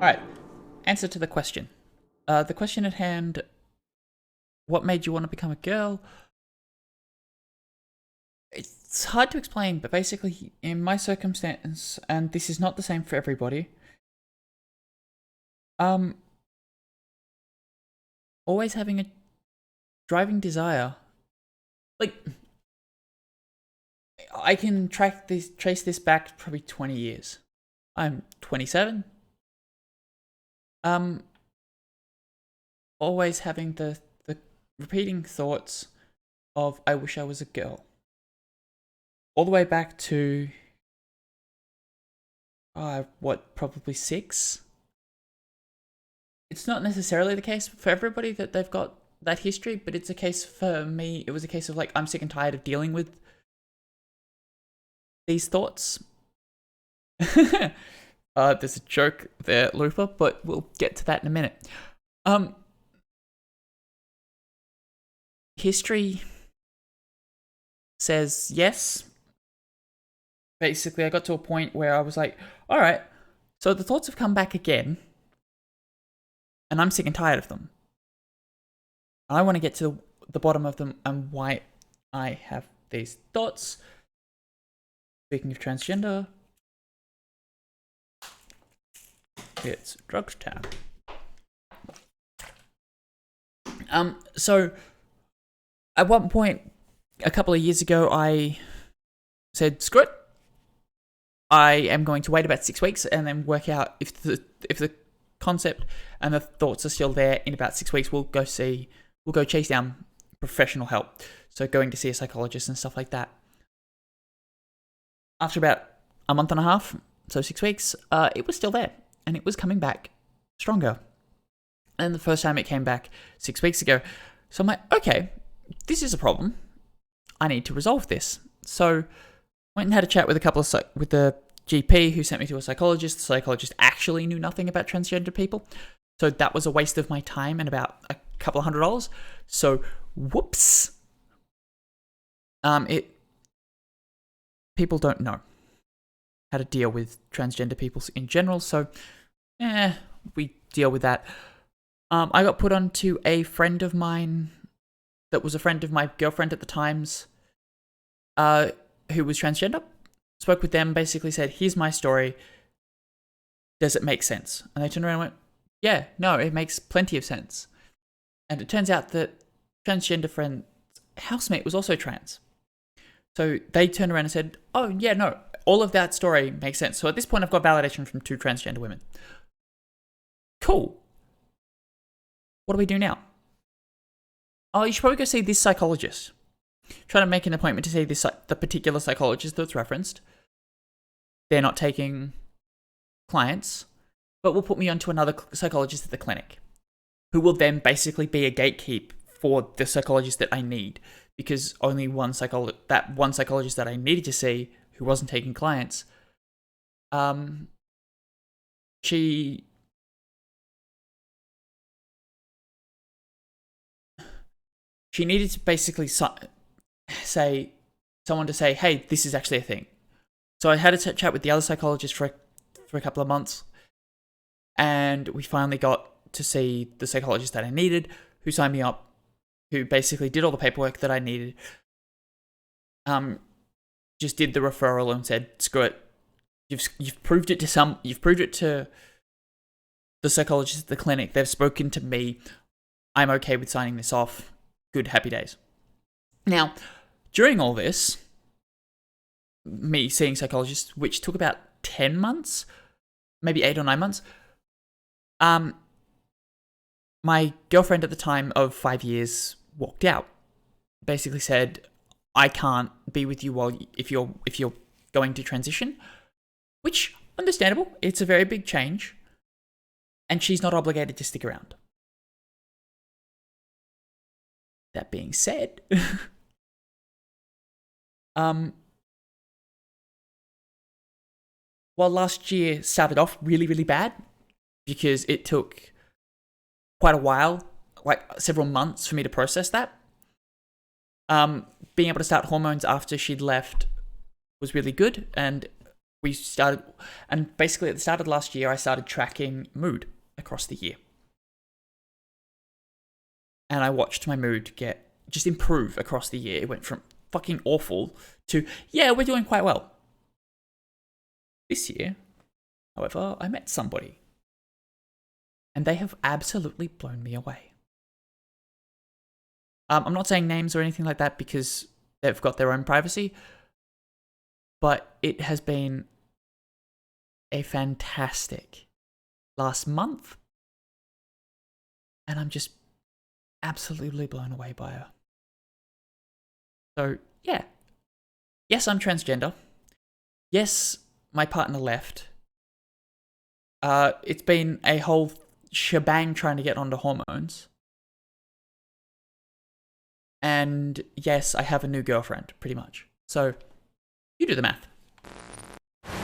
Alright, answer to the question. The question at hand, what made you want to become a girl? It's hard to explain, but basically, in my circumstance, and this is not the same for everybody, always having a driving desire. Like, I can trace this back probably 20 years. I'm 27. Always having the repeating thoughts of, I wish I was a girl. All the way back to, probably 6? It's not necessarily the case for everybody that they've got that history, but it's a case for me. It was a case of like, I'm sick and tired of dealing with these thoughts. There's a joke there, Looper, but we'll get to that in a minute. History says yes. Basically, I got to a point where I was like, all right, so the thoughts have come back again, and I'm sick and tired of them. I want to get to the bottom of them and why I have these thoughts. Speaking of transgender, it's drugs tab. So at one point, a couple of years ago, I said, screw it. I am going to wait about 6 weeks and then work out if the concept and the thoughts are still there in about 6 weeks. We'll go chase down professional help. So going to see a psychologist and stuff like that. After about a month and a half, so 6 weeks, it was still there and it was coming back stronger. And the first time it came back 6 weeks ago. So I'm like, okay, this is a problem. I need to resolve this. So went and had a chat with with the GP who sent me to a psychologist. The psychologist actually knew nothing about transgender people. So that was a waste of my time and about a couple of $100. So whoops. People don't know how to deal with transgender people in general. So we deal with that. I got put onto a friend of mine that was a friend of my girlfriend at the time's, who was transgender. Spoke with them, basically said, here's my story. Does it make sense? And they turned around and went, yeah, no, it makes plenty of sense. And it turns out that transgender friend's housemate was also trans. So they turned around and said, oh, yeah, no, all of that story makes sense. So at this point, I've got validation from 2 transgender women. Cool. What do we do now? Oh, you should probably go see this psychologist. Try to make an appointment to see the particular psychologist that's referenced. They're not taking clients, but will put me onto another psychologist at the clinic, who will then basically be a gatekeep for the psychologist that I need, because only one psychologist that I needed to see, who wasn't taking clients, she needed to basically someone to say, hey, this is actually a thing. So I had a chat with the other psychologist for a couple of months, and we finally got to see the psychologist that I needed, who signed me up, who basically did all the paperwork that I needed. Just did the referral and said, screw it. You've proved it to the psychologist at the clinic. They've spoken to me. I'm okay with signing this off. Good, happy days. Now, during all this, me seeing psychologists, which took about 10 months, maybe 8 or 9 months, my girlfriend at the time of 5 years walked out. Basically said, I can't be with you if you're going to transition, which, understandable, it's a very big change, and she's not obligated to stick around. That being said, while last year started off really, really bad, because it took quite a while, like several months for me to process that, being able to start hormones after she'd left was really good, and we started, and basically at the start of last year, I started tracking mood across the year. And I watched my mood just improve across the year. It went from fucking awful to, yeah, we're doing quite well. This year, however, I met somebody. And they have absolutely blown me away. I'm not saying names or anything like that because they've got their own privacy. But it has been a fantastic last month. And I'm just absolutely blown away by her. So, yeah. Yes, I'm transgender. Yes, my partner left. It's been a whole shebang trying to get onto hormones. And yes, I have a new girlfriend, pretty much. So, you do the math.